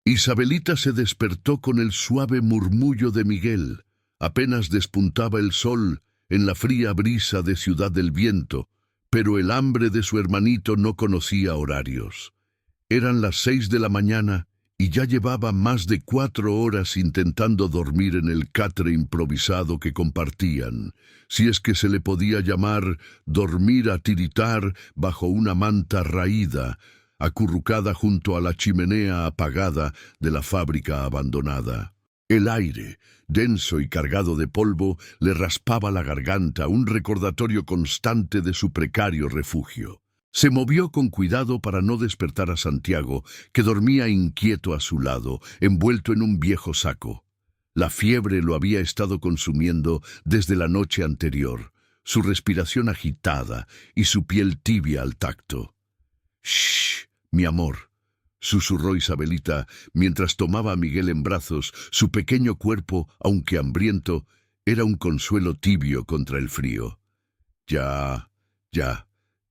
Isabelita se despertó con el suave murmullo de Miguel. Apenas despuntaba el sol en la fría brisa de Ciudad del Viento, pero el hambre de su hermanito no conocía horarios. Eran las 6 de la mañana y ya llevaba más de 4 horas intentando dormir en el catre improvisado que compartían, si es que se le podía llamar dormir a tiritar bajo una manta raída, acurrucada junto a la chimenea apagada de la fábrica abandonada. El aire, denso y cargado de polvo, le raspaba la garganta, un recordatorio constante de su precario refugio. Se movió con cuidado para no despertar a Santiago, que dormía inquieto a su lado, envuelto en un viejo saco. La fiebre lo había estado consumiendo desde la noche anterior, su respiración agitada y su piel tibia al tacto. «Shh, mi amor», susurró Isabelita mientras tomaba a Miguel en brazos. Su pequeño cuerpo, aunque hambriento, era un consuelo tibio contra el frío. Ya,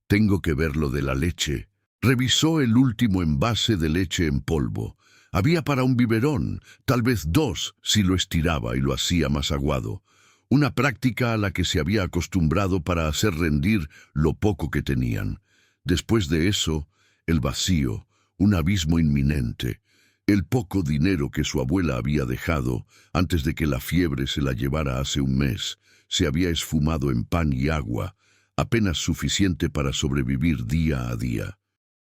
tengo que ver lo de la leche. Revisó el último envase de leche en polvo. Había para un biberón, tal vez 2 si lo estiraba y lo hacía más aguado. Una práctica a la que se había acostumbrado para hacer rendir lo poco que tenían. Después de eso, el vacío, un abismo inminente. El poco dinero que su abuela había dejado, antes de que la fiebre se la llevara hace un mes, se había esfumado en pan y agua, apenas suficiente para sobrevivir día a día.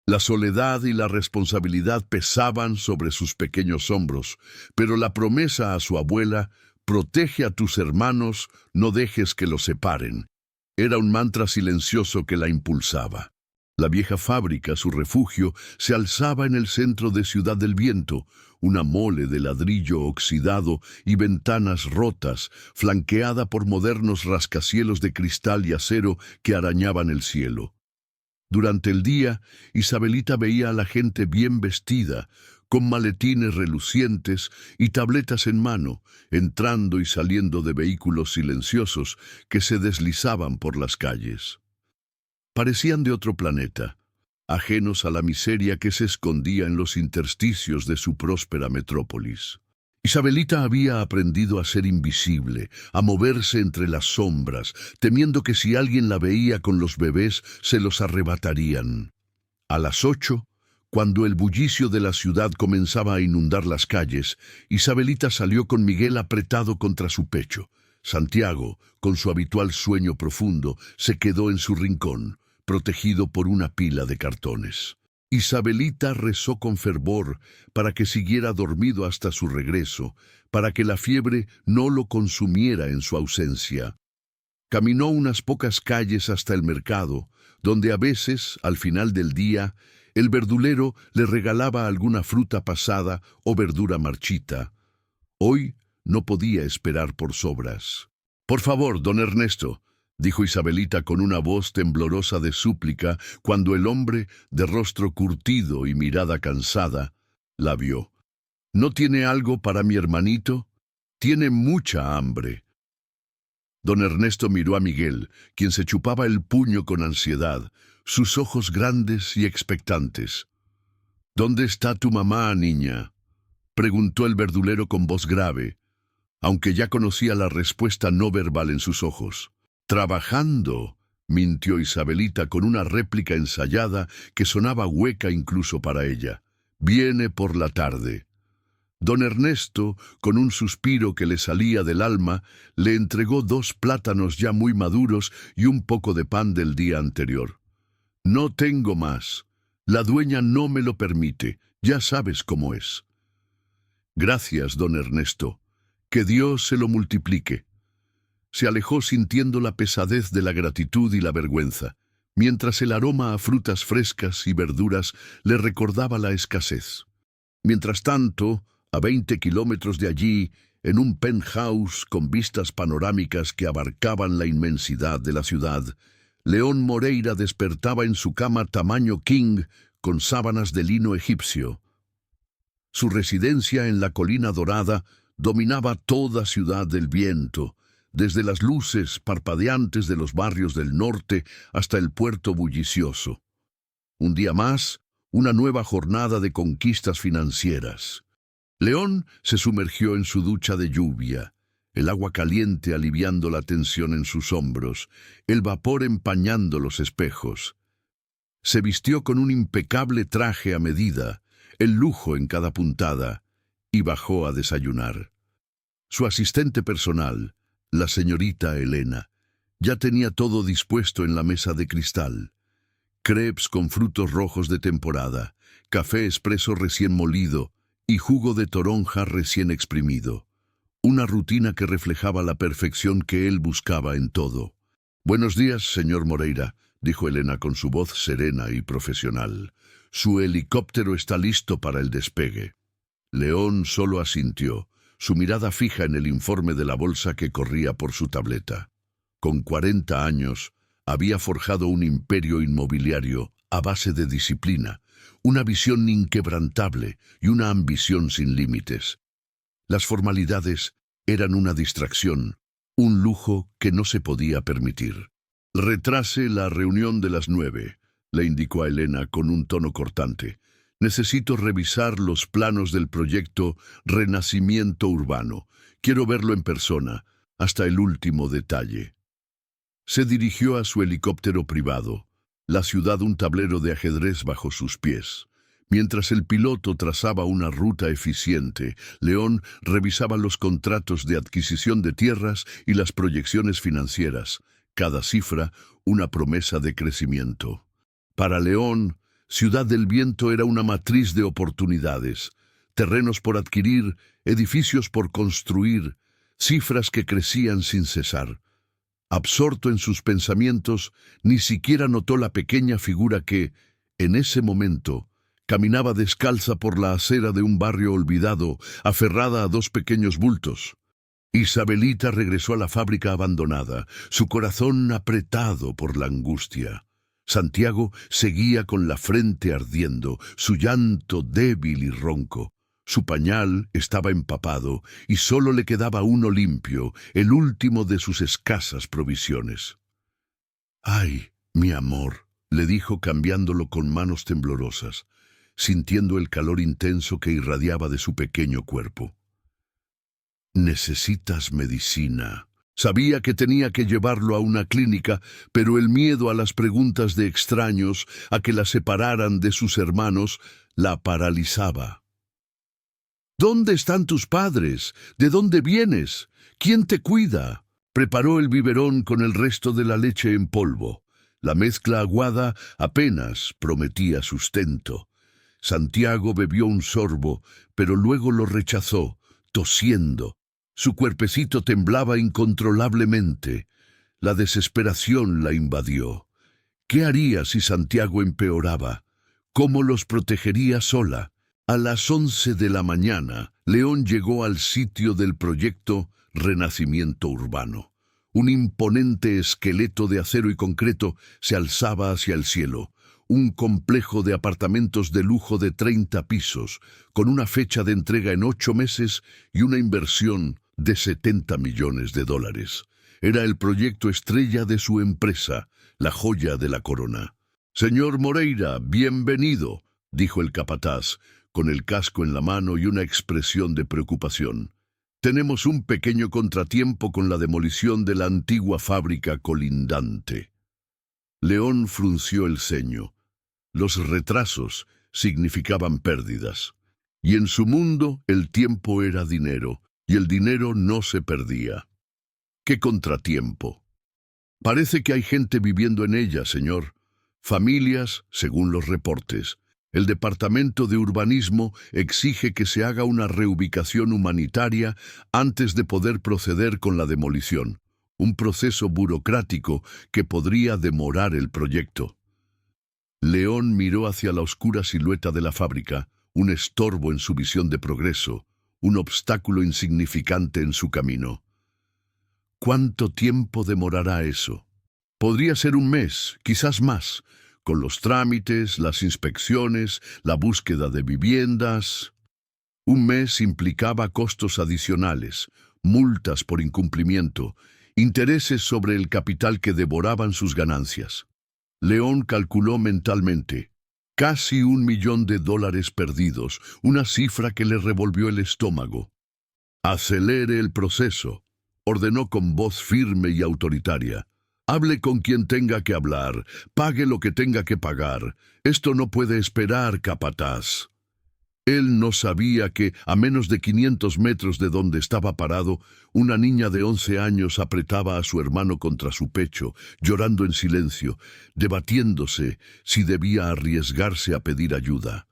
La soledad y la responsabilidad pesaban sobre sus pequeños hombros, pero la promesa a su abuela, «protege a tus hermanos, no dejes que los separen», era un mantra silencioso que la impulsaba. La vieja fábrica, su refugio, se alzaba en el centro de Ciudad del Viento, una mole de ladrillo oxidado y ventanas rotas, flanqueada por modernos rascacielos de cristal y acero que arañaban el cielo. Durante el día, Isabelita veía a la gente bien vestida, con maletines relucientes y tabletas en mano, entrando y saliendo de vehículos silenciosos que se deslizaban por las calles. Parecían de otro planeta, ajenos a la miseria que se escondía en los intersticios de su próspera metrópolis. Isabelita había aprendido a ser invisible, a moverse entre las sombras, temiendo que si alguien la veía con los bebés se los arrebatarían. A las 8, cuando el bullicio de la ciudad comenzaba a inundar las calles, Isabelita salió con Miguel apretado contra su pecho. Santiago, con su habitual sueño profundo, se quedó en su rincón, protegido por una pila de cartones. Isabelita rezó con fervor para que siguiera dormido hasta su regreso, para que la fiebre no lo consumiera en su ausencia. Caminó unas pocas calles hasta el mercado, donde a veces, al final del día, el verdulero le regalaba alguna fruta pasada o verdura marchita. Hoy no podía esperar por sobras. «Por favor, don Ernesto», dijo Isabelita con una voz temblorosa de súplica cuando el hombre, de rostro curtido y mirada cansada, la vio. «¿No tiene algo para mi hermanito? Tiene mucha hambre». Don Ernesto miró a Miguel, quien se chupaba el puño con ansiedad, sus ojos grandes y expectantes. «¿Dónde está tu mamá, niña?», preguntó el verdulero con voz grave, aunque ya conocía la respuesta no verbal en sus ojos. «Trabajando», mintió Isabelita con una réplica ensayada que sonaba hueca incluso para ella. «Viene por la tarde». Don Ernesto, con un suspiro que le salía del alma, le entregó 2 plátanos ya muy maduros y un poco de pan del día anterior. «No tengo más. La dueña no me lo permite. Ya sabes cómo es». «Gracias, don Ernesto. Que Dios se lo multiplique». Se alejó sintiendo la pesadez de la gratitud y la vergüenza, mientras el aroma a frutas frescas y verduras le recordaba la escasez. Mientras tanto, a 20 kilómetros de allí, en un penthouse con vistas panorámicas que abarcaban la inmensidad de la ciudad, León Moreira despertaba en su cama tamaño king con sábanas de lino egipcio. Su residencia en la Colina Dorada dominaba toda Ciudad del Viento, desde las luces parpadeantes de los barrios del norte hasta el puerto bullicioso. Un día más, una nueva jornada de conquistas financieras. León se sumergió en su ducha de lluvia, el agua caliente aliviando la tensión en sus hombros, el vapor empañando los espejos. Se vistió con un impecable traje a medida, el lujo en cada puntada, y bajó a desayunar. Su asistente personal, la señorita Elena, ya tenía todo dispuesto en la mesa de cristal. Crepes con frutos rojos de temporada, café expreso recién molido y jugo de toronja recién exprimido. Una rutina que reflejaba la perfección que él buscaba en todo. «Buenos días, señor Moreira», dijo Elena con su voz serena y profesional. «Su helicóptero está listo para el despegue». León solo asintió, su mirada fija en el informe de la bolsa que corría por su tableta. Con 40 años, había forjado un imperio inmobiliario a base de disciplina, una visión inquebrantable y una ambición sin límites. Las formalidades eran una distracción, un lujo que no se podía permitir. «Retrase la reunión de las 9», le indicó a Elena con un tono cortante. «Necesito revisar los planos del proyecto Renacimiento Urbano. Quiero verlo en persona, hasta el último detalle». Se dirigió a su helicóptero privado, la ciudad un tablero de ajedrez bajo sus pies. Mientras el piloto trazaba una ruta eficiente, León revisaba los contratos de adquisición de tierras y las proyecciones financieras, cada cifra una promesa de crecimiento. Para León, Ciudad del Viento era una matriz de oportunidades, terrenos por adquirir, edificios por construir, cifras que crecían sin cesar. Absorto en sus pensamientos, ni siquiera notó la pequeña figura que, en ese momento, caminaba descalza por la acera de un barrio olvidado, aferrada a 2 pequeños bultos. Isabelita regresó a la fábrica abandonada, su corazón apretado por la angustia. Santiago seguía con la frente ardiendo, su llanto débil y ronco. Su pañal estaba empapado y solo le quedaba uno limpio, el último de sus escasas provisiones. «Ay, mi amor», le dijo cambiándolo con manos temblorosas, sintiendo el calor intenso que irradiaba de su pequeño cuerpo. «Necesitas medicina». Sabía que tenía que llevarlo a una clínica, pero el miedo a las preguntas de extraños, a que la separaran de sus hermanos, la paralizaba. «¿Dónde están tus padres? ¿De dónde vienes? ¿Quién te cuida?» Preparó el biberón con el resto de la leche en polvo. La mezcla aguada apenas prometía sustento. Santiago bebió un sorbo, pero luego lo rechazó, tosiendo. Su cuerpecito temblaba incontrolablemente. La desesperación la invadió. ¿Qué haría si Santiago empeoraba? ¿Cómo los protegería sola? A las 11 de la mañana, León llegó al sitio del proyecto Renacimiento Urbano. Un imponente esqueleto de acero y concreto se alzaba hacia el cielo. Un complejo de apartamentos de lujo de 30 pisos, con una fecha de entrega en 8 meses y una inversión de $70 millones. Era el proyecto estrella de su empresa, la joya de la corona. «Señor Moreira, bienvenido», dijo el capataz, con el casco en la mano y una expresión de preocupación. «Tenemos un pequeño contratiempo con la demolición de la antigua fábrica colindante». León frunció el ceño. Los retrasos significaban pérdidas. Y en su mundo el tiempo era dinero, y el dinero no se perdía. ¿Qué contratiempo? «Parece que hay gente viviendo en ella, señor. Familias, según los reportes. El Departamento de Urbanismo exige que se haga una reubicación humanitaria antes de poder proceder con la demolición. Un proceso burocrático que podría demorar el proyecto». León miró hacia la oscura silueta de la fábrica, un estorbo en su visión de progreso, un obstáculo insignificante en su camino. ¿Cuánto tiempo demorará eso? Podría ser un mes, quizás más, con los trámites, las inspecciones, la búsqueda de viviendas. Un mes implicaba costos adicionales, multas por incumplimiento, intereses sobre el capital que devoraban sus ganancias. León calculó mentalmente. Casi $1.000.000 perdidos, una cifra que le revolvió el estómago. «Acelere el proceso», ordenó con voz firme y autoritaria. «Hable con quien tenga que hablar, pague lo que tenga que pagar. Esto no puede esperar, capataz». Él no sabía que, a menos de 500 metros de donde estaba parado, una niña de 11 años apretaba a su hermano contra su pecho, llorando en silencio, debatiéndose si debía arriesgarse a pedir ayuda.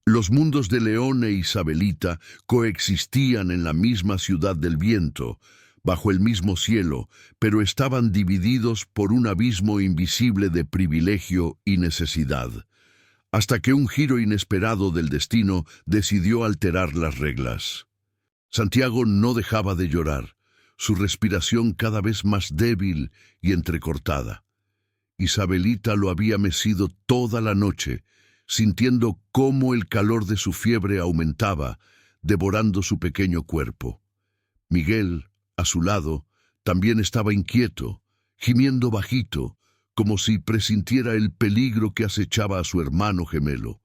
Los mundos de León e Isabelita coexistían en la misma ciudad del viento, bajo el mismo cielo, pero estaban divididos por un abismo invisible de privilegio y necesidad, hasta que un giro inesperado del destino decidió alterar las reglas. Santiago no dejaba de llorar, su respiración cada vez más débil y entrecortada. Isabelita lo había mecido toda la noche, sintiendo cómo el calor de su fiebre aumentaba, devorando su pequeño cuerpo. Miguel, a su lado, también estaba inquieto, gimiendo bajito, como si presintiera el peligro que acechaba a su hermano gemelo.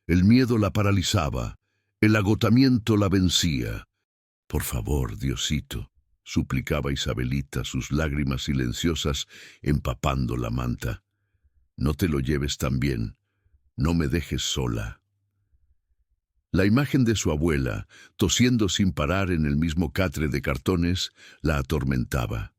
El miedo la paralizaba, el agotamiento la vencía. «Por favor, Diosito», suplicaba Isabelita, sus lágrimas silenciosas empapando la manta. «No te lo lleves tan bien, no me dejes sola». La imagen de su abuela, tosiendo sin parar en el mismo catre de cartones, la atormentaba.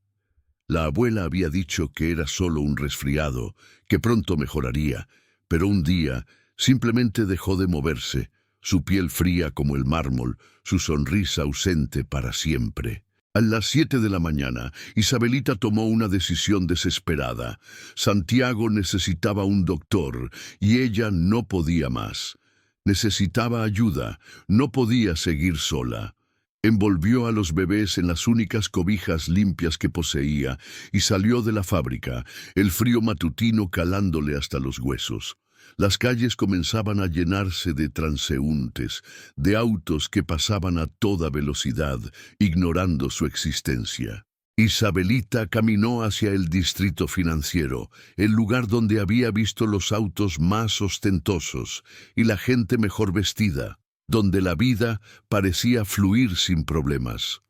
La abuela había dicho que era solo un resfriado, que pronto mejoraría, pero un día simplemente dejó de moverse, su piel fría como el mármol, su sonrisa ausente para siempre. A las 7 de la mañana, Isabelita tomó una decisión desesperada. Santiago necesitaba un doctor y ella no podía más. Necesitaba ayuda, no podía seguir sola. Envolvió a los bebés en las únicas cobijas limpias que poseía y salió de la fábrica, el frío matutino calándole hasta los huesos. Las calles comenzaban a llenarse de transeúntes, de autos que pasaban a toda velocidad, ignorando su existencia. Isabelita caminó hacia el distrito financiero, el lugar donde había visto los autos más ostentosos y la gente mejor vestida, donde la vida parecía fluir sin problemas.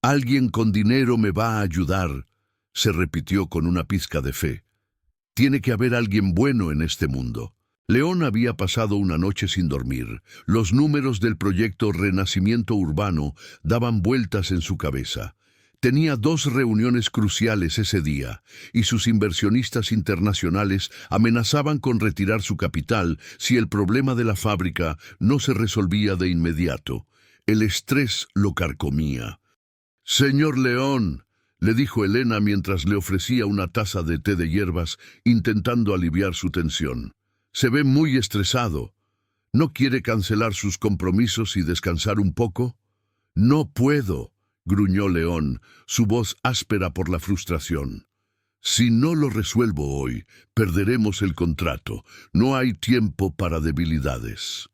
«Alguien con dinero me va a ayudar», se repitió con una pizca de fe. «Tiene que haber alguien bueno en este mundo». León había pasado una noche sin dormir. Los números del proyecto Renacimiento Urbano daban vueltas en su cabeza. Tenía 2 reuniones cruciales ese día, y sus inversionistas internacionales amenazaban con retirar su capital si el problema de la fábrica no se resolvía de inmediato. El estrés lo carcomía. «Señor León», le dijo Elena mientras le ofrecía una taza de té de hierbas, intentando aliviar su tensión. «Se ve muy estresado. ¿No quiere cancelar sus compromisos y descansar un poco?» «No puedo», gruñó León, su voz áspera por la frustración. «Si no lo resuelvo hoy, perderemos el contrato. No hay tiempo para debilidades».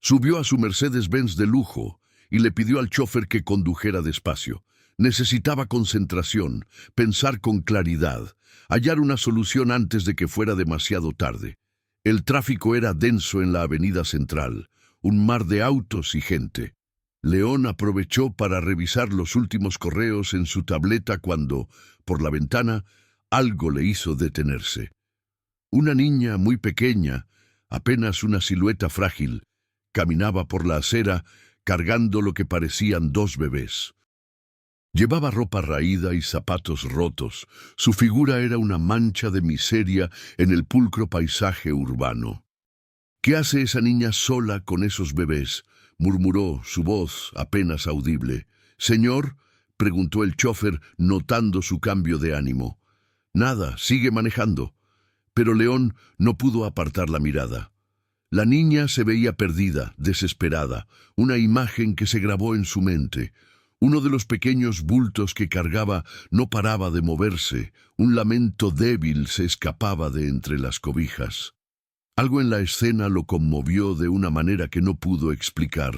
Subió a su Mercedes-Benz de lujo y le pidió al chofer que condujera despacio. Necesitaba concentración, pensar con claridad, hallar una solución antes de que fuera demasiado tarde. El tráfico era denso en la avenida central, un mar de autos y gente. León aprovechó para revisar los últimos correos en su tableta cuando, por la ventana, algo le hizo detenerse. Una niña muy pequeña, apenas una silueta frágil, caminaba por la acera cargando lo que parecían 2 bebés. Llevaba ropa raída y zapatos rotos. Su figura era una mancha de miseria en el pulcro paisaje urbano. «¿Qué hace esa niña sola con esos bebés?», murmuró, su voz apenas audible. «Señor», preguntó el chofer, notando su cambio de ánimo. «Nada, sigue manejando». Pero León no pudo apartar la mirada. La niña se veía perdida, desesperada, una imagen que se grabó en su mente. Uno de los pequeños bultos que cargaba no paraba de moverse, un lamento débil se escapaba de entre las cobijas. Algo en la escena lo conmovió de una manera que no pudo explicar.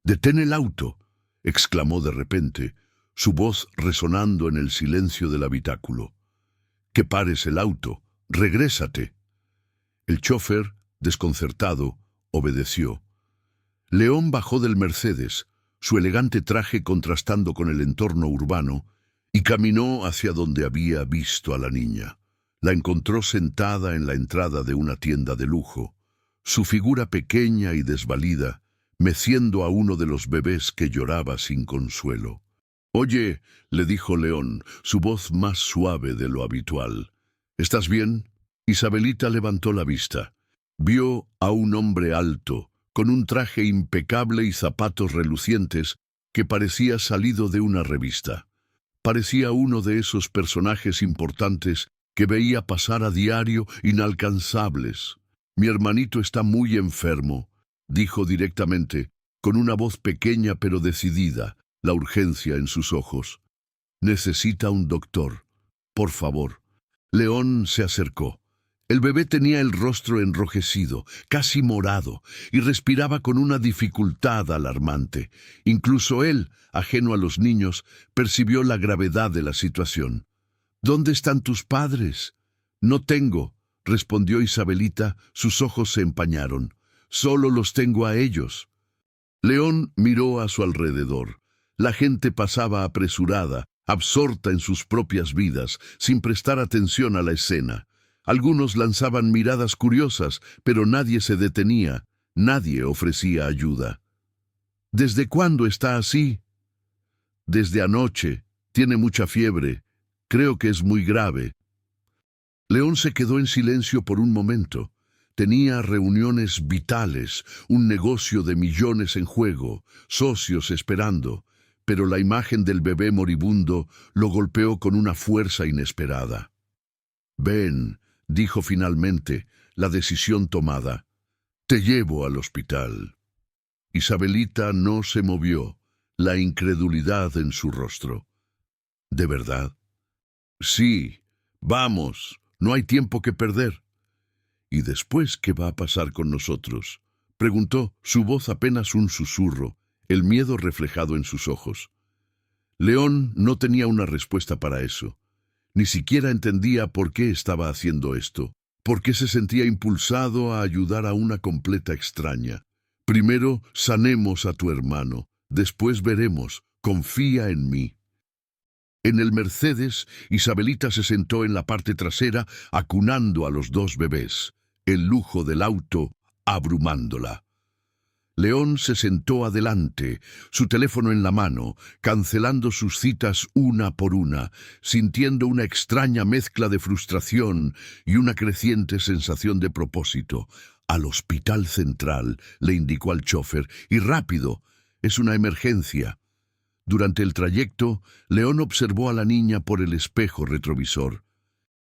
«¡Detén el auto!», exclamó de repente, su voz resonando en el silencio del habitáculo. «¡Que pares el auto! ¡Regrésate!». El chófer, desconcertado, obedeció. León bajó del Mercedes, su elegante traje contrastando con el entorno urbano, y caminó hacia donde había visto a la niña. La encontró sentada en la entrada de una tienda de lujo, su figura pequeña y desvalida, meciendo a uno de los bebés que lloraba sin consuelo. «Oye», le dijo León, su voz más suave de lo habitual. «¿Estás bien?» Isabelita levantó la vista. Vio a un hombre alto, con un traje impecable y zapatos relucientes, que parecía salido de una revista. Parecía uno de esos personajes importantes que veía pasar a diario, inalcanzables. «Mi hermanito está muy enfermo», dijo directamente, con una voz pequeña pero decidida, la urgencia en sus ojos. «Necesita un doctor. Por favor». León se acercó. El bebé tenía el rostro enrojecido, casi morado, y respiraba con una dificultad alarmante. Incluso él, ajeno a los niños, percibió la gravedad de la situación. «¿Dónde están tus padres?» «No tengo», respondió Isabelita, sus ojos se empañaron. «Solo los tengo a ellos». León miró a su alrededor. La gente pasaba apresurada, absorta en sus propias vidas, sin prestar atención a la escena. Algunos lanzaban miradas curiosas, pero nadie se detenía, nadie ofrecía ayuda. «¿Desde cuándo está así?» «Desde anoche. Tiene mucha fiebre. Creo que es muy grave». León se quedó en silencio por un momento. Tenía reuniones vitales, un negocio de millones en juego, socios esperando, pero la imagen del bebé moribundo lo golpeó con una fuerza inesperada. «Ven», dijo finalmente, la decisión tomada. «Te llevo al hospital». Isabelita no se movió, la incredulidad en su rostro. «¿De verdad?» «Sí, vamos, no hay tiempo que perder». «¿Y después qué va a pasar con nosotros?», preguntó, su voz apenas un susurro, el miedo reflejado en sus ojos. León no tenía una respuesta para eso. Ni siquiera entendía por qué estaba haciendo esto, por qué se sentía impulsado a ayudar a una completa extraña. «Primero sanemos a tu hermano, después veremos, confía en mí». En el Mercedes, Isabelita se sentó en la parte trasera, acunando a los dos bebés, el lujo del auto abrumándola. León se sentó adelante, su teléfono en la mano, cancelando sus citas una por una, sintiendo una extraña mezcla de frustración y una creciente sensación de propósito. «Al Hospital Central», le indicó al chofer, «y rápido, es una emergencia». Durante el trayecto, León observó a la niña por el espejo retrovisor.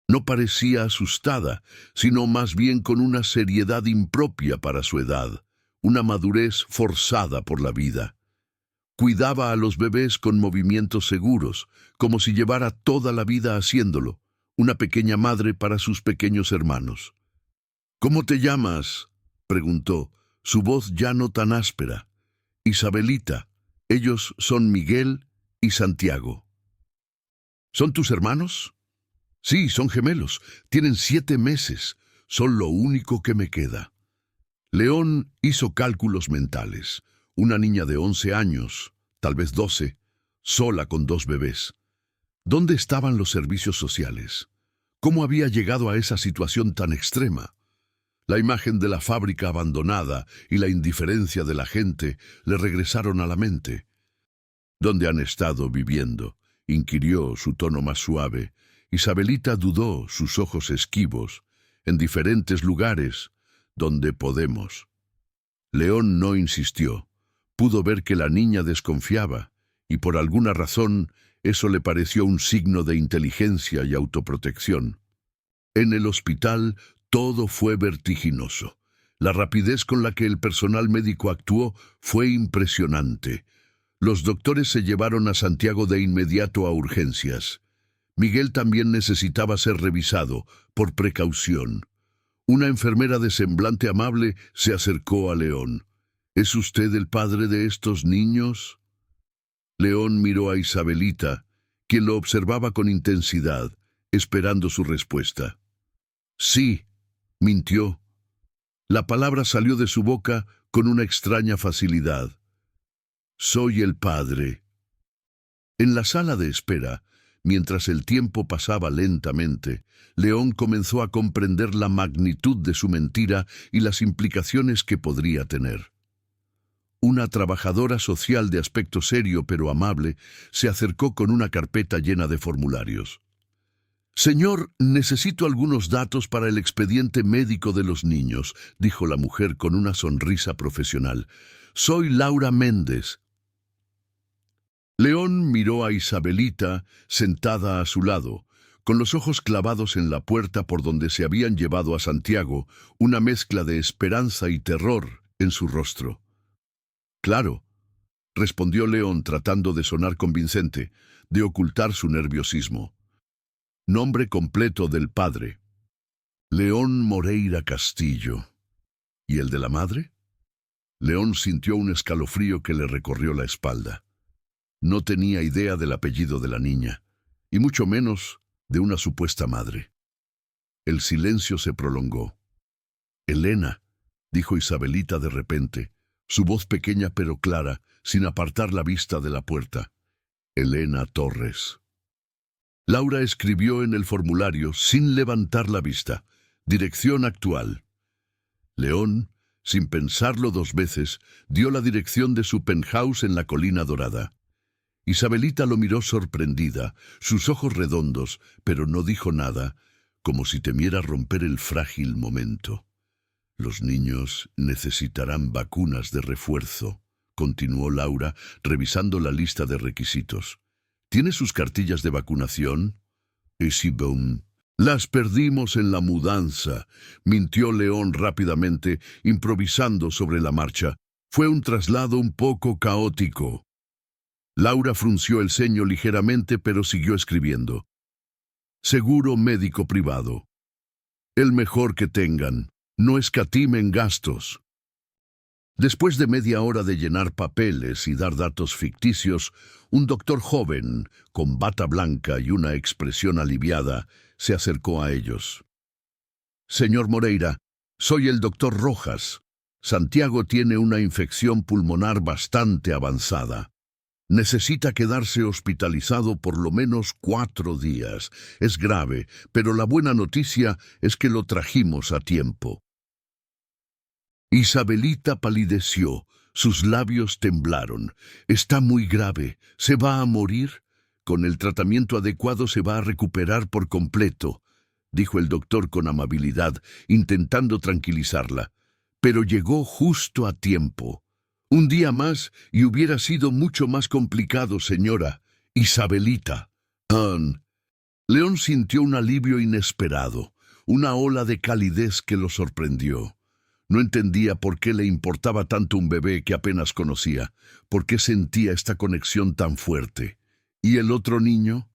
No parecía asustada, sino más bien con una seriedad impropia para su edad, una madurez forzada por la vida. Cuidaba a los bebés con movimientos seguros, como si llevara toda la vida haciéndolo, una pequeña madre para sus pequeños hermanos. «¿Cómo te llamas?», preguntó, su voz ya no tan áspera. «Isabelita. Ellos son Miguel y Santiago». «¿Son tus hermanos?» «Sí, son gemelos. Tienen 7 meses. Son lo único que me queda». León hizo cálculos mentales. Una niña de 11 años, tal vez 12, sola con 2 bebés. ¿Dónde estaban los servicios sociales? ¿Cómo había llegado a esa situación tan extrema? La imagen de la fábrica abandonada y la indiferencia de la gente le regresaron a la mente. «¿Dónde han estado viviendo?», inquirió, su tono más suave. Isabelita dudó, sus ojos esquivos. «En diferentes lugares, donde podemos». León no insistió. Pudo ver que la niña desconfiaba, y por alguna razón eso le pareció un signo de inteligencia y autoprotección. En el hospital todo fue vertiginoso. La rapidez con la que el personal médico actuó fue impresionante. Los doctores se llevaron a Santiago de inmediato a urgencias. Miguel también necesitaba ser revisado, por precaución. Una enfermera de semblante amable se acercó a León. «¿Es usted el padre de estos niños?». León miró a Isabelita, quien lo observaba con intensidad, esperando su respuesta. «Sí», mintió, La palabra salió de su boca con una extraña facilidad. Soy el padre. En la sala de espera, mientras el tiempo pasaba lentamente, León comenzó a comprender la magnitud de su mentira y las implicaciones que podría tener. Una trabajadora social de aspecto serio pero amable se acercó con una carpeta llena de formularios. «Señor, necesito algunos datos para el expediente médico de los niños», dijo la mujer con una sonrisa profesional. «Soy Laura Méndez». León miró a Isabelita, sentada a su lado, con los ojos clavados en la puerta por donde se habían llevado a Santiago, una mezcla de esperanza y terror en su rostro. «Claro», respondió León tratando de sonar convincente, de ocultar su nerviosismo. Nombre completo del padre: León Moreira Castillo. ¿Y el de la madre? León sintió un escalofrío que le recorrió la espalda. No tenía idea del apellido de la niña, y mucho menos de una supuesta madre. El silencio se prolongó. «Elena», dijo Isabelita de repente, su voz pequeña pero clara, sin apartar la vista de la puerta. «Elena Torres». Laura escribió en el formulario, sin levantar la vista, «Dirección actual». León, sin pensarlo dos veces, dio la dirección de su penthouse en la Colina Dorada. Isabelita lo miró sorprendida, sus ojos redondos, pero no dijo nada, como si temiera romper el frágil momento. «Los niños necesitarán vacunas de refuerzo», continuó Laura, revisando la lista de requisitos. «¿Tiene sus cartillas de vacunación?» «Boom. Las perdimos en la mudanza», mintió León rápidamente, improvisando sobre la marcha. «Fue un traslado un poco caótico». Laura frunció el ceño ligeramente, pero siguió escribiendo. «Seguro médico privado. El mejor que tengan. No escatimen gastos». Después de media hora de llenar papeles y dar datos ficticios, un doctor joven, con bata blanca y una expresión aliviada, se acercó a ellos. «Señor Moreira, soy el doctor Rojas. Santiago tiene una infección pulmonar bastante avanzada. Necesita quedarse hospitalizado por lo menos 4 días. Es grave, pero la buena noticia es que lo trajimos a tiempo». Isabelita palideció, sus labios temblaron. «Está muy grave. ¿Se va a morir? Con el tratamiento adecuado se va a recuperar por completo», dijo el doctor con amabilidad, intentando tranquilizarla. «Pero llegó justo a tiempo. Un día más y hubiera sido mucho más complicado, señora Isabelita». León sintió un alivio inesperado, una ola de calidez que lo sorprendió. No entendía por qué le importaba tanto un bebé que apenas conocía, por qué sentía esta conexión tan fuerte. ¿Y el otro niño?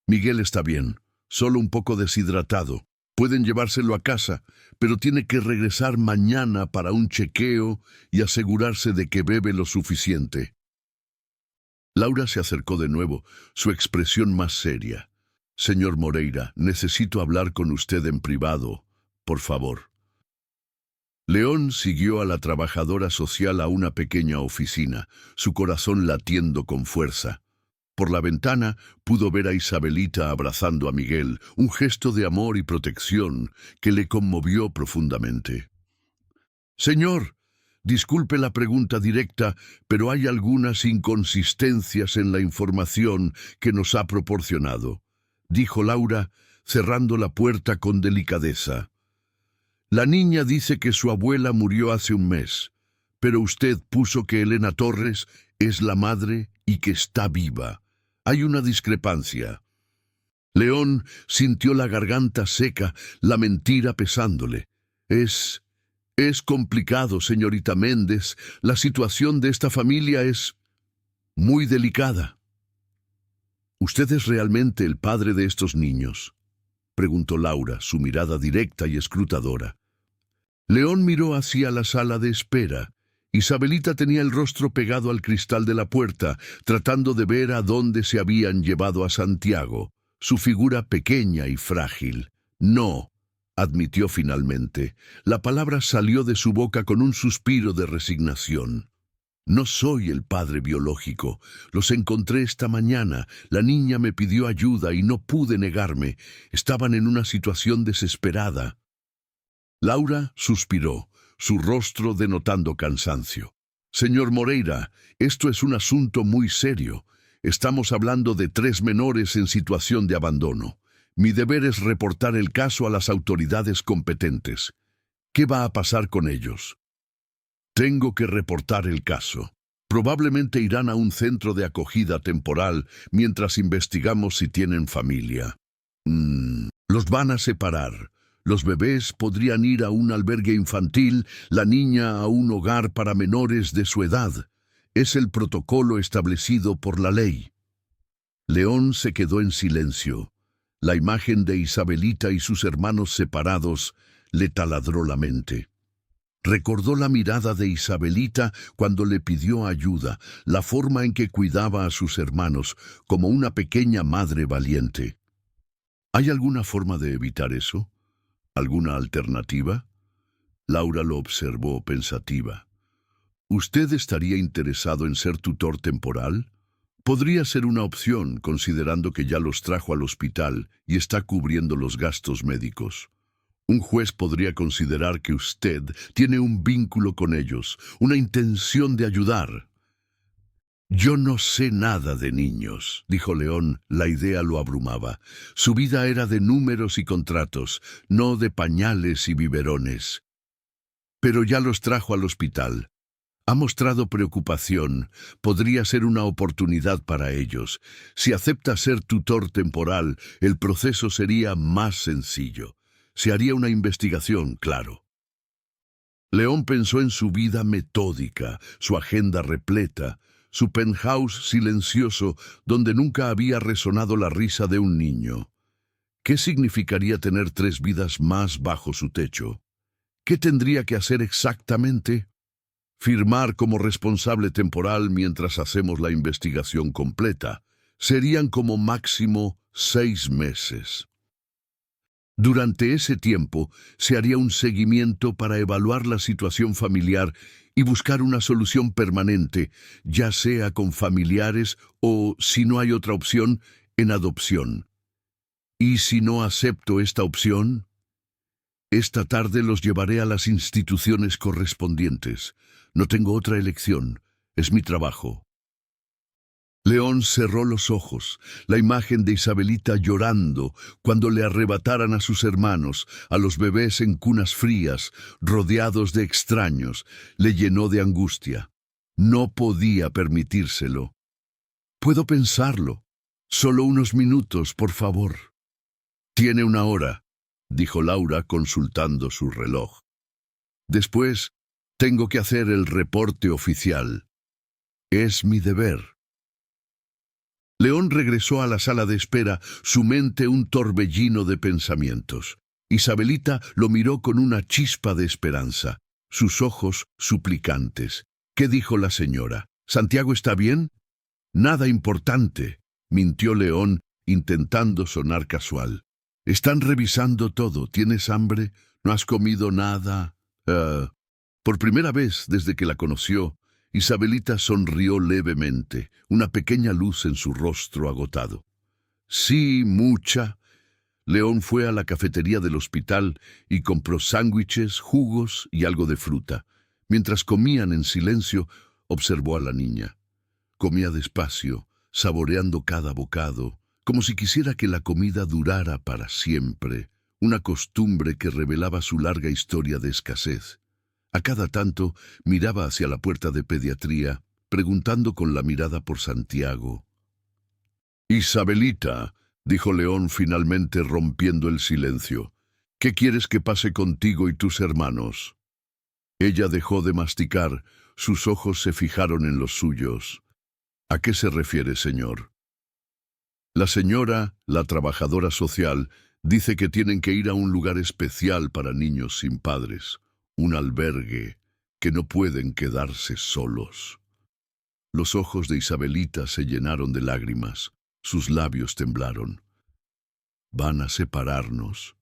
«Miguel está bien, solo un poco deshidratado. Pueden llevárselo a casa, pero tiene que regresar mañana para un chequeo y asegurarse de que bebe lo suficiente». Laura se acercó de nuevo, su expresión más seria. «Señor Moreira, necesito hablar con usted en privado, por favor». León siguió a la trabajadora social a una pequeña oficina, su corazón latiendo con fuerza. Por la ventana pudo ver a Isabelita abrazando a Miguel, un gesto de amor y protección que le conmovió profundamente. «Señor, disculpe la pregunta directa, pero hay algunas inconsistencias en la información que nos ha proporcionado», dijo Laura, cerrando la puerta con delicadeza. «La niña dice que su abuela murió hace un mes, pero usted puso que Elena Torres es la madre y que está viva. Hay una discrepancia». León sintió la garganta seca, la mentira pesándole. Es complicado, señorita Méndez. La situación de esta familia es muy delicada». «¿Usted es realmente el padre de estos niños?», preguntó Laura, su mirada directa y escrutadora. León miró hacia la sala de espera. Isabelita tenía el rostro pegado al cristal de la puerta, tratando de ver a dónde se habían llevado a Santiago, su figura pequeña y frágil. «No», admitió finalmente. La palabra salió de su boca con un suspiro de resignación. No soy el padre biológico. Los encontré esta mañana. La niña me pidió ayuda y no pude negarme. Estaban en una situación desesperada. Laura suspiró, su rostro denotando cansancio. Señor Moreira, esto es un asunto muy serio. Estamos hablando de 3 menores en situación de abandono. Mi deber es reportar el caso a las autoridades competentes. ¿Qué va a pasar con ellos? Tengo que reportar el caso. Probablemente irán a un centro de acogida temporal mientras investigamos si tienen familia. Los van a separar. Los bebés podrían ir a un albergue infantil, la niña a un hogar para menores de su edad. Es el protocolo establecido por la ley. León se quedó en silencio. La imagen de Isabelita y sus hermanos separados le taladró la mente. Recordó la mirada de Isabelita cuando le pidió ayuda, la forma en que cuidaba a sus hermanos, como una pequeña madre valiente. ¿Hay alguna forma de evitar eso? ¿Alguna alternativa? Laura lo observó pensativa. ¿Usted estaría interesado en ser tutor temporal? Podría ser una opción, considerando que ya los trajo al hospital y está cubriendo los gastos médicos. Un juez podría considerar que usted tiene un vínculo con ellos, una intención de ayudar. Yo no sé nada de niños, dijo León. La idea lo abrumaba. Su vida era de números y contratos, no de pañales y biberones. Pero ya los trajo al hospital. Ha mostrado preocupación. Podría ser una oportunidad para ellos. Si acepta ser tutor temporal, el proceso sería más sencillo. Se haría una investigación, claro. León pensó en su vida metódica, su agenda repleta, su penthouse silencioso donde nunca había resonado la risa de un niño. ¿Qué significaría tener 3 vidas más bajo su techo? ¿Qué tendría que hacer exactamente? Firmar como responsable temporal mientras hacemos la investigación completa. Serían como máximo 6 meses. Durante ese tiempo se haría un seguimiento para evaluar la situación familiar y buscar una solución permanente, ya sea con familiares o, si no hay otra opción, en adopción. ¿Y si no acepto esta opción? Esta tarde los llevaré a las instituciones correspondientes. No tengo otra elección. Es mi trabajo. León cerró los ojos. La imagen de Isabelita llorando cuando le arrebataran a sus hermanos, a los bebés en cunas frías, rodeados de extraños, le llenó de angustia. No podía permitírselo. Puedo pensarlo. Solo unos minutos, por favor. Tiene 1 hora, dijo Laura consultando su reloj. Después, tengo que hacer el reporte oficial. Es mi deber. León regresó a la sala de espera, su mente un torbellino de pensamientos. Isabelita lo miró con una chispa de esperanza, sus ojos suplicantes. ¿Qué dijo la señora? ¿Santiago está bien? Nada importante, mintió León, intentando sonar casual. Están revisando todo. ¿Tienes hambre? ¿No has comido nada? Por primera vez desde que la conoció, Isabelita sonrió levemente, una pequeña luz en su rostro agotado. Sí, mucha. León fue a la cafetería del hospital y compró sándwiches, jugos y algo de fruta. Mientras comían en silencio, observó a la niña. Comía despacio, saboreando cada bocado, como si quisiera que la comida durara para siempre, una costumbre que revelaba su larga historia de escasez. A cada tanto miraba hacia la puerta de pediatría, preguntando con la mirada por Santiago. Isabelita, dijo León finalmente rompiendo el silencio, ¿qué quieres que pase contigo y tus hermanos? Ella dejó de masticar, sus ojos se fijaron en los suyos. ¿A qué se refiere, señor? La señora, la trabajadora social, dice que tienen que ir a un lugar especial para niños sin padres. Un albergue, que no pueden quedarse solos. Los ojos de Isabelita se llenaron de lágrimas, sus labios temblaron. ¿Van a separarnos?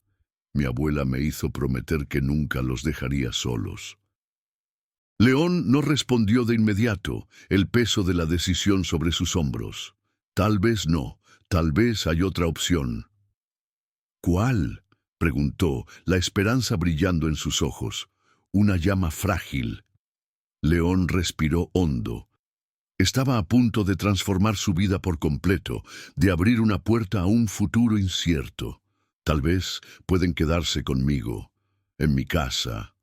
Mi abuela me hizo prometer que nunca los dejaría solos. León no respondió de inmediato, el peso de la decisión sobre sus hombros. Tal vez no, tal vez hay otra opción. ¿Cuál?, preguntó, la esperanza brillando en sus ojos. Una llama frágil. León respiró hondo. Estaba a punto de transformar su vida por completo, de abrir una puerta a un futuro incierto. Tal vez pueden quedarse conmigo, en mi casa.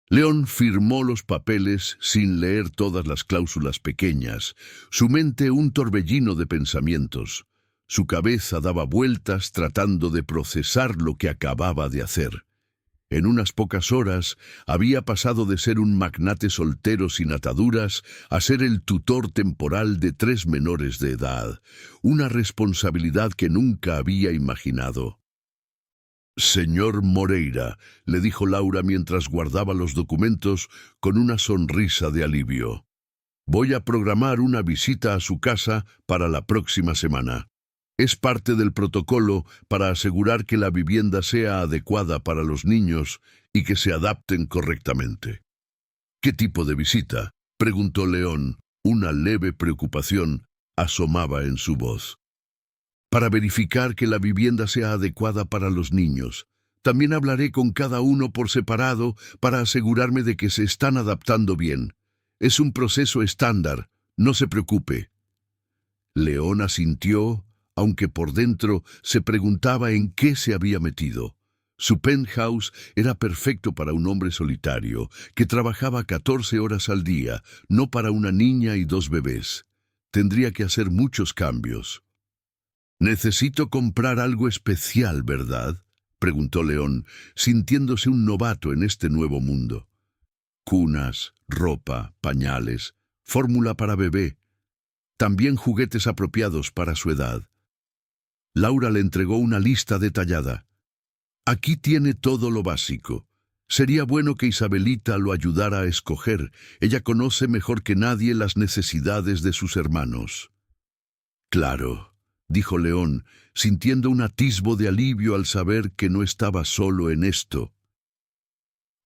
León firmó los papeles sin leer todas las cláusulas pequeñas, su mente un torbellino de pensamientos. Su cabeza daba vueltas tratando de procesar lo que acababa de hacer. En unas pocas horas había pasado de ser un magnate soltero sin ataduras a ser el tutor temporal de 3 menores de edad, una responsabilidad que nunca había imaginado. «Señor Moreira», le dijo Laura mientras guardaba los documentos con una sonrisa de alivio. «Voy a programar una visita a su casa para la próxima semana. Es parte del protocolo para asegurar que la vivienda sea adecuada para los niños y que se adapten correctamente». «¿Qué tipo de visita?», preguntó León. Una leve preocupación asomaba en su voz. «Para verificar que la vivienda sea adecuada para los niños. También hablaré con cada uno por separado para asegurarme de que se están adaptando bien. Es un proceso estándar, no se preocupe». León asintió, aunque por dentro se preguntaba en qué se había metido. Su penthouse era perfecto para un hombre solitario, que trabajaba 14 horas al día, no para una niña y 2 bebés. Tendría que hacer muchos cambios. «Necesito comprar algo especial, ¿verdad?», preguntó León, sintiéndose un novato en este nuevo mundo. «Cunas, ropa, pañales, fórmula para bebé, también juguetes apropiados para su edad». Laura le entregó una lista detallada. «Aquí tiene todo lo básico. Sería bueno que Isabelita lo ayudara a escoger. Ella conoce mejor que nadie las necesidades de sus hermanos». «Claro», dijo León, sintiendo un atisbo de alivio al saber que no estaba solo en esto.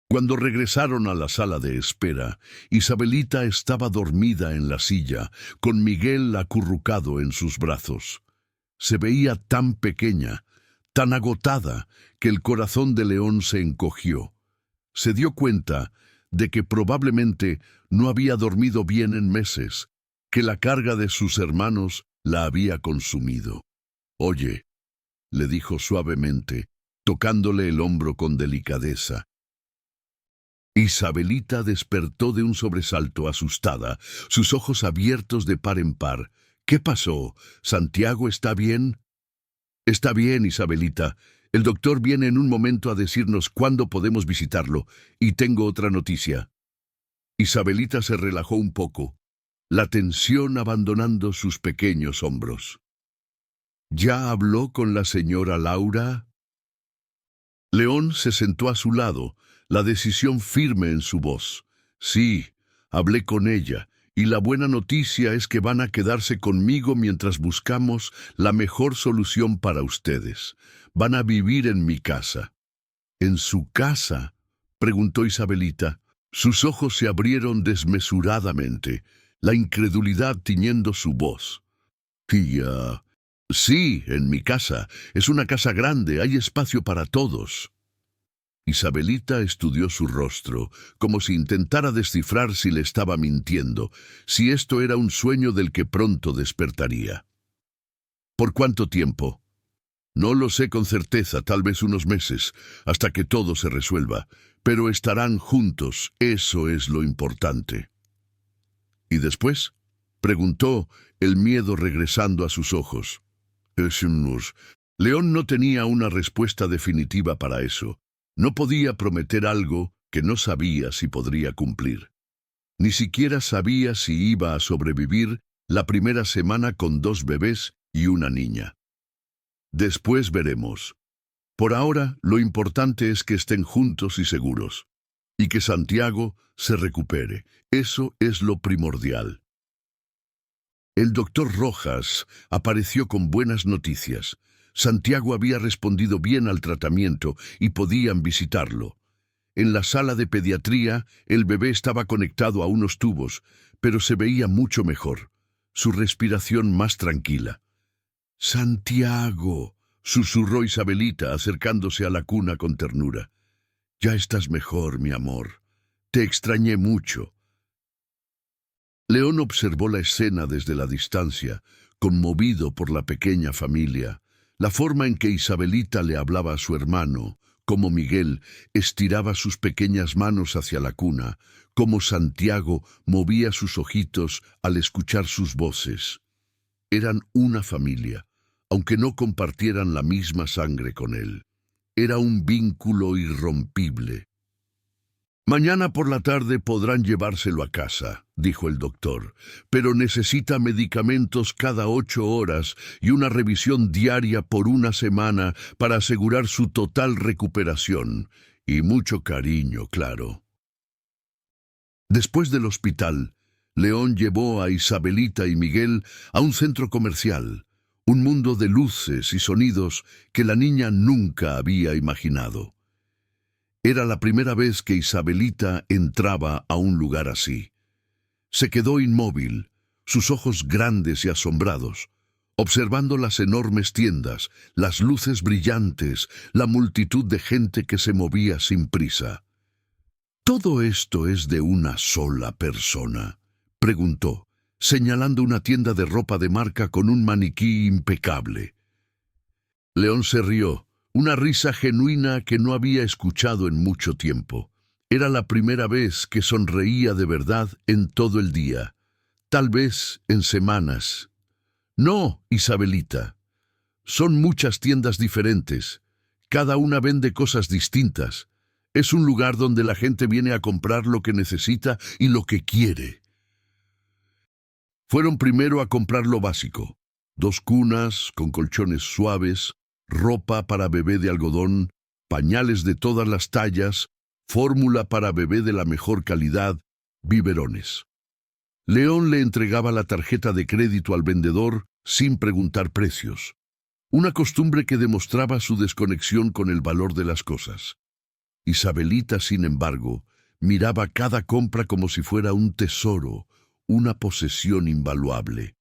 Cuando regresaron a la sala de espera, Isabelita estaba dormida en la silla, con Miguel acurrucado en sus brazos. Se veía tan pequeña, tan agotada, que el corazón de León se encogió. Se dio cuenta de que probablemente no había dormido bien en meses, que la carga de sus hermanos la había consumido. «Oye», le dijo suavemente, tocándole el hombro con delicadeza. Isabelita despertó de un sobresalto asustada, sus ojos abiertos de par en par. «¿Qué pasó? ¿Santiago está bien?» «Está bien, Isabelita. El doctor viene en un momento a decirnos cuándo podemos visitarlo, y tengo otra noticia». Isabelita se relajó un poco, la tensión abandonando sus pequeños hombros. «¿Ya habló con la señora Laura?» León se sentó a su lado, la decisión firme en su voz. «Sí, hablé con ella, y la buena noticia es que van a quedarse conmigo mientras buscamos la mejor solución para ustedes. Van a vivir en mi casa». «¿En su casa?», preguntó Isabelita. Sus ojos se abrieron desmesuradamente, la incredulidad tiñendo su voz. «Tía, sí, en mi casa. Es una casa grande, hay espacio para todos». Isabelita estudió su rostro, como si intentara descifrar si le estaba mintiendo, si esto era un sueño del que pronto despertaría. «¿Por cuánto tiempo?» «No lo sé con certeza, tal vez unos meses, hasta que todo se resuelva, pero estarán juntos, eso es lo importante». «¿Y después?», preguntó, el miedo regresando a sus ojos. León no tenía una respuesta definitiva para eso. No podía prometer algo que no sabía si podría cumplir. Ni siquiera sabía si iba a sobrevivir la primera semana con 2 bebés y una niña. «Después veremos. Por ahora, lo importante es que estén juntos y seguros, y que Santiago se recupere. Eso es lo primordial». El doctor Rojas apareció con buenas noticias. Santiago había respondido bien al tratamiento y podían visitarlo. En la sala de pediatría, el bebé estaba conectado a unos tubos, pero se veía mucho mejor, su respiración más tranquila. «Santiago», susurró Isabelita, acercándose a la cuna con ternura. «Ya estás mejor, mi amor. Te extrañé mucho». León observó la escena desde la distancia, conmovido por la pequeña familia. La forma en que Isabelita le hablaba a su hermano, como Miguel estiraba sus pequeñas manos hacia la cuna, como Santiago movía sus ojitos al escuchar sus voces. Eran una familia, aunque no compartieran la misma sangre con él. Era un vínculo irrompible. «Mañana por la tarde podrán llevárselo a casa», dijo el doctor, «pero necesita medicamentos cada 8 horas y una revisión diaria por una semana para asegurar su total recuperación. Y mucho cariño, claro». Después del hospital, León llevó a Isabelita y Miguel a un centro comercial, un mundo de luces y sonidos que la niña nunca había imaginado. Era la primera vez que Isabelita entraba a un lugar así. Se quedó inmóvil, sus ojos grandes y asombrados, observando las enormes tiendas, las luces brillantes, la multitud de gente que se movía sin prisa. «¿Todo esto es de una sola persona?», preguntó, señalando una tienda de ropa de marca con un maniquí impecable. León se rió. Una risa genuina que no había escuchado en mucho tiempo. Era la primera vez que sonreía de verdad en todo el día, tal vez en semanas. «No, Isabelita. Son muchas tiendas diferentes. Cada una vende cosas distintas. Es un lugar donde la gente viene a comprar lo que necesita y lo que quiere». Fueron primero a comprar lo básico: 2 cunas con colchones suaves, ropa para bebé de algodón, pañales de todas las tallas, fórmula para bebé de la mejor calidad, biberones. León le entregaba la tarjeta de crédito al vendedor sin preguntar precios, una costumbre que demostraba su desconexión con el valor de las cosas. Isabelita, sin embargo, miraba cada compra como si fuera un tesoro, una posesión invaluable.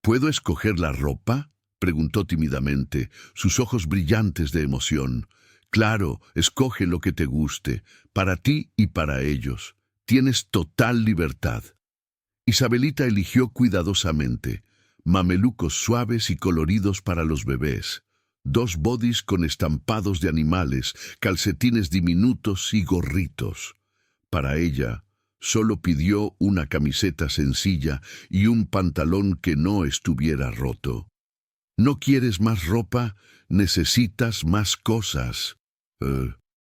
«¿Puedo escoger la ropa?», preguntó tímidamente, sus ojos brillantes de emoción. «Claro, escoge lo que te guste, para ti y para ellos. Tienes total libertad». Isabelita eligió cuidadosamente mamelucos suaves y coloridos para los bebés, 2 bodys con estampados de animales, calcetines diminutos y gorritos. Para ella, solo pidió una camiseta sencilla y un pantalón que no estuviera roto. «¿No quieres más ropa? Necesitas más cosas».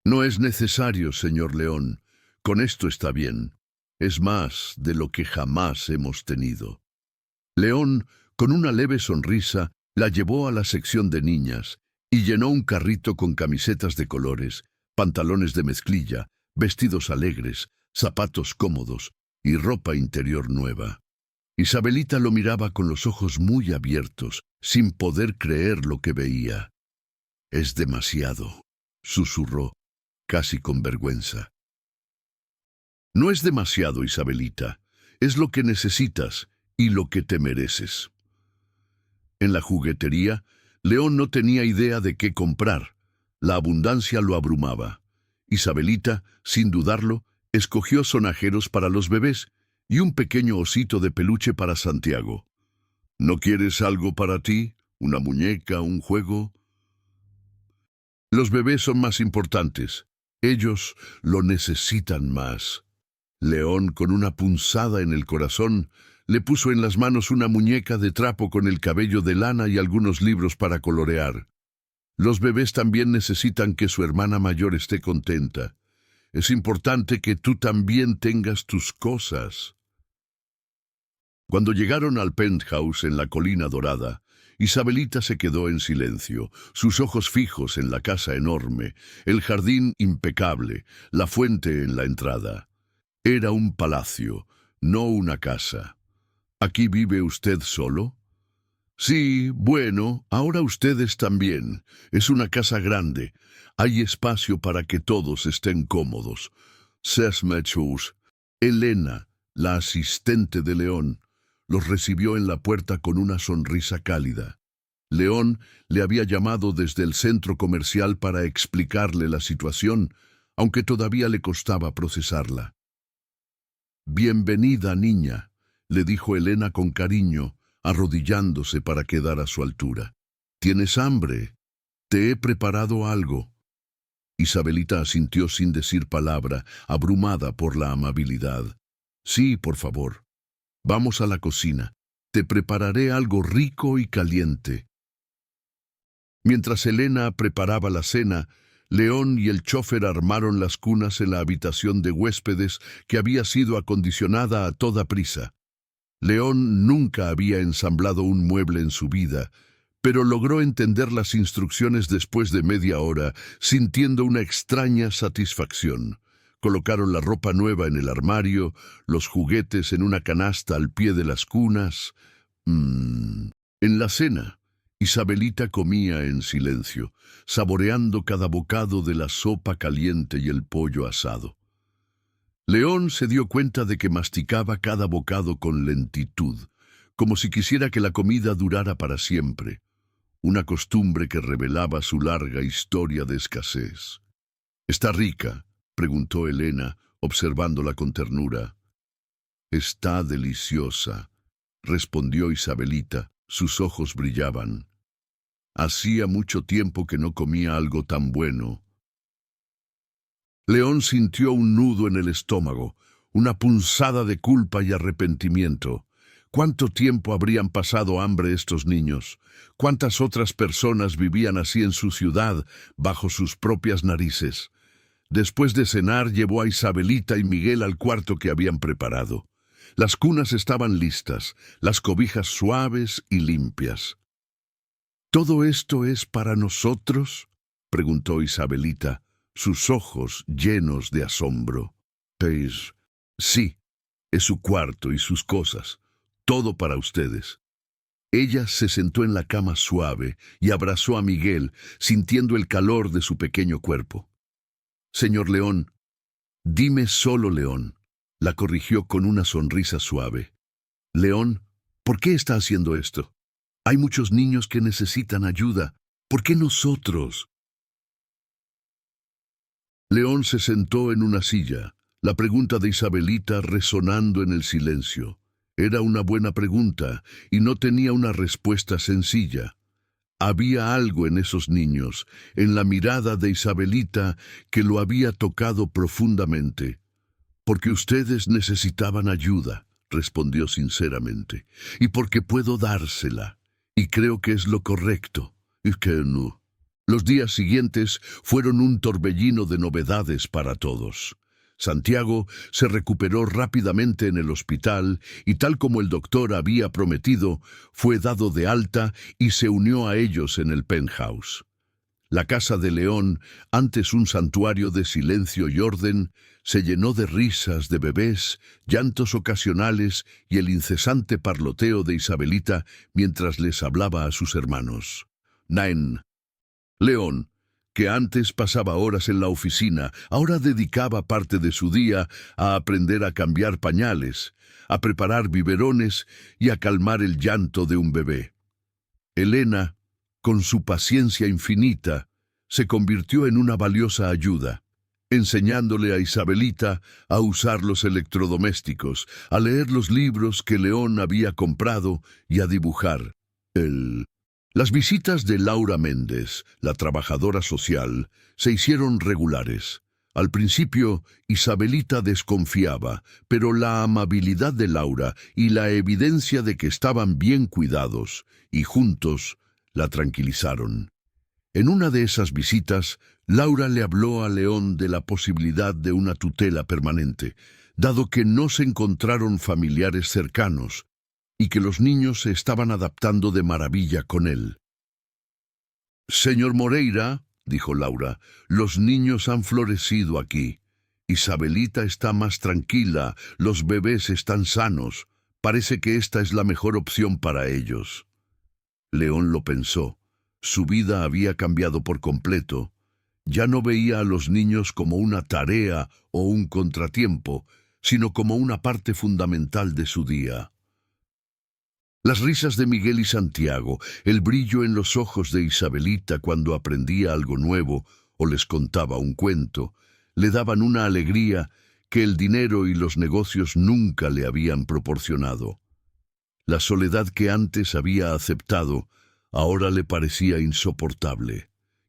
No es necesario, señor León. Con esto está bien. Es más de lo que jamás hemos tenido». León, con una leve sonrisa, la llevó a la sección de niñas y llenó un carrito con camisetas de colores, pantalones de mezclilla, vestidos alegres, zapatos cómodos y ropa interior nueva. Isabelita lo miraba con los ojos muy abiertos, sin poder creer lo que veía. «Es demasiado», susurró, casi con vergüenza. «No es demasiado, Isabelita. Es lo que necesitas y lo que te mereces». En la juguetería, León no tenía idea de qué comprar. La abundancia lo abrumaba. Isabelita, sin dudarlo, escogió sonajeros para los bebés y un pequeño osito de peluche para Santiago. «¿No quieres algo para ti? ¿Una muñeca, un juego?» «Los bebés son más importantes. Ellos lo necesitan más». León, con una punzada en el corazón, le puso en las manos una muñeca de trapo con el cabello de lana y algunos libros para colorear. «Los bebés también necesitan que su hermana mayor esté contenta. Es importante que tú también tengas tus cosas». Cuando llegaron al penthouse en la Colina Dorada, Isabelita se quedó en silencio, sus ojos fijos en la casa enorme, el jardín impecable, la fuente en la entrada. Era un palacio, no una casa. «¿Aquí vive usted solo?». Sí, bueno, ahora ustedes también. Es una casa grande. Hay espacio para que todos estén cómodos. Sesmechus. Elena, la asistente de León, los recibió en la puerta con una sonrisa cálida. León le había llamado desde el centro comercial para explicarle la situación, aunque todavía le costaba procesarla. Bienvenida, niña, le dijo Elena con cariño, arrodillándose para quedar a su altura. ¿Tienes hambre? Te he preparado algo. Isabelita asintió sin decir palabra, abrumada por la amabilidad. Sí, por favor. Vamos a la cocina. Te prepararé algo rico y caliente. Mientras Elena preparaba la cena, León y el chofer armaron las cunas en la habitación de huéspedes que había sido acondicionada a toda prisa. León nunca había ensamblado un mueble en su vida, pero logró entender las instrucciones después de media hora, sintiendo una extraña satisfacción. Colocaron la ropa nueva en el armario, los juguetes en una canasta al pie de las cunas. En la cena, Isabelita comía en silencio, saboreando cada bocado de la sopa caliente y el pollo asado. León se dio cuenta de que masticaba cada bocado con lentitud, como si quisiera que la comida durara para siempre, una costumbre que revelaba su larga historia de escasez. ¿Está rica?, preguntó Elena, observándola con ternura. Está deliciosa, respondió Isabelita, sus ojos brillaban. Hacía mucho tiempo que no comía algo tan bueno. León sintió un nudo en el estómago, una punzada de culpa y arrepentimiento. ¿Cuánto tiempo habrían pasado hambre estos niños? ¿Cuántas otras personas vivían así en su ciudad, bajo sus propias narices? Después de cenar, llevó a Isabelita y Miguel al cuarto que habían preparado. Las cunas estaban listas, las cobijas suaves y limpias. ¿Todo esto es para nosotros?, preguntó Isabelita, sus ojos llenos de asombro. Pues, sí, es su cuarto y sus cosas, todo para ustedes. Ella se sentó en la cama suave y abrazó a Miguel, sintiendo el calor de su pequeño cuerpo. Señor León, dime solo León, la corrigió con una sonrisa suave. León, ¿por qué está haciendo esto? Hay muchos niños que necesitan ayuda. ¿Por qué nosotros? León se sentó en una silla, la pregunta de Isabelita resonando en el silencio. Era una buena pregunta y no tenía una respuesta sencilla. Había algo en esos niños, en la mirada de Isabelita, que lo había tocado profundamente. Porque ustedes necesitaban ayuda, respondió sinceramente, y porque puedo dársela, y creo que es lo correcto, y que no. Los días siguientes fueron un torbellino de novedades para todos. Santiago se recuperó rápidamente en el hospital y, tal como el doctor había prometido, fue dado de alta y se unió a ellos en el penthouse. La casa de León, antes un santuario de silencio y orden, se llenó de risas de bebés, llantos ocasionales y el incesante parloteo de Isabelita mientras les hablaba a sus hermanos. León, que antes pasaba horas en la oficina, ahora dedicaba parte de su día a aprender a cambiar pañales, a preparar biberones y a calmar el llanto de un bebé. Elena, con su paciencia infinita, se convirtió en una valiosa ayuda, enseñándole a Isabelita a usar los electrodomésticos, a leer los libros que León había comprado y a dibujar. Las visitas de Laura Méndez, la trabajadora social, se hicieron regulares. Al principio, Isabelita desconfiaba, pero la amabilidad de Laura y la evidencia de que estaban bien cuidados y juntos la tranquilizaron. En una de esas visitas, Laura le habló a León de la posibilidad de una tutela permanente, dado que no se encontraron familiares cercanos y que los niños se estaban adaptando de maravilla con él. Señor Moreira, dijo Laura, los niños han florecido aquí. Isabelita está más tranquila, los bebés están sanos. Parece que esta es la mejor opción para ellos. León lo pensó. Su vida había cambiado por completo. Ya no veía a los niños como una tarea o un contratiempo, sino como una parte fundamental de su día. Las risas de Miguel y Santiago, el brillo en los ojos de Isabelita cuando aprendía algo nuevo o les contaba un cuento, le daban una alegría que el dinero y los negocios nunca le habían proporcionado. La soledad que antes había aceptado, ahora le parecía insoportable.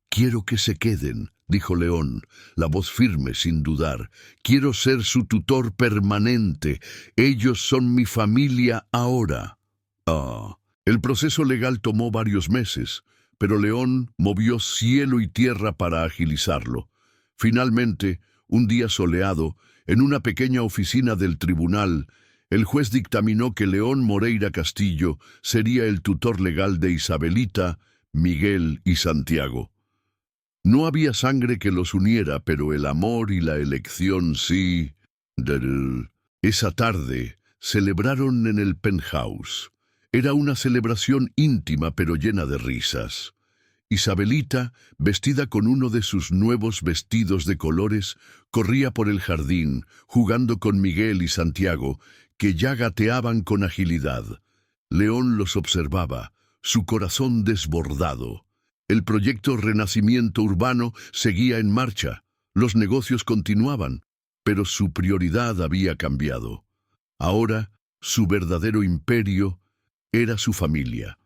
«Quiero que se queden», dijo León, la voz firme sin dudar. «Quiero ser su tutor permanente. Ellos son mi familia ahora». El proceso legal tomó varios meses, pero León movió cielo y tierra para agilizarlo. Finalmente, un día soleado, en una pequeña oficina del tribunal, el juez dictaminó que León Moreira Castillo sería el tutor legal de Isabelita, Miguel y Santiago. No había sangre que los uniera, pero el amor y la elección sí. Esa tarde celebraron en el penthouse. Era una celebración íntima pero llena de risas. Isabelita, vestida con uno de sus nuevos vestidos de colores, corría por el jardín, jugando con Miguel y Santiago, que ya gateaban con agilidad. León los observaba, su corazón desbordado. El proyecto Renacimiento Urbano seguía en marcha, los negocios continuaban, pero su prioridad había cambiado. Ahora, su verdadero imperio era su familia.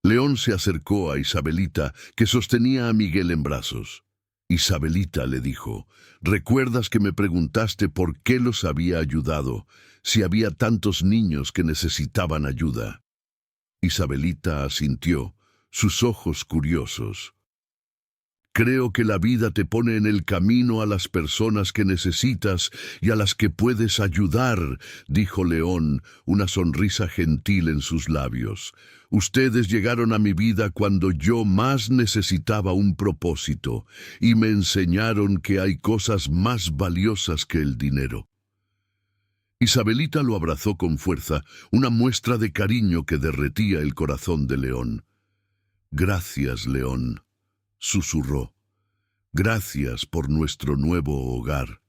León se acercó a Isabelita, que sostenía a Miguel en brazos. Isabelita le dijo, «¿Recuerdas que me preguntaste por qué los había ayudado, si había tantos niños que necesitaban ayuda?» Isabelita asintió, sus ojos curiosos. «Creo que la vida te pone en el camino a las personas que necesitas y a las que puedes ayudar», dijo León, una sonrisa gentil en sus labios. «Ustedes llegaron a mi vida cuando yo más necesitaba un propósito y me enseñaron que hay cosas más valiosas que el dinero». Isabelita lo abrazó con fuerza, una muestra de cariño que derretía el corazón de León. «Gracias, León», susurró. «Gracias por nuestro nuevo hogar».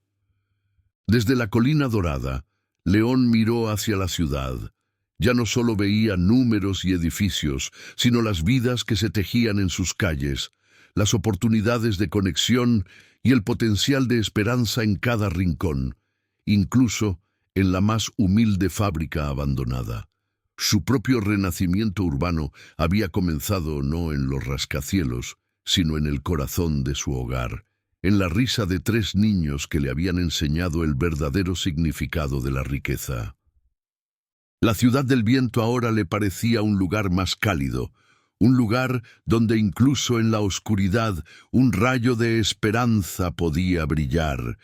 Desde la colina dorada, León miró hacia la ciudad. Ya no solo veía números y edificios, sino las vidas que se tejían en sus calles, las oportunidades de conexión y el potencial de esperanza en cada rincón, incluso en la más humilde fábrica abandonada. Su propio renacimiento urbano había comenzado no en los rascacielos, sino en el corazón de su hogar, en la risa de 3 niños que le habían enseñado el verdadero significado de la riqueza. La ciudad del viento ahora le parecía un lugar más cálido, un lugar donde incluso en la oscuridad un rayo de esperanza podía brillar.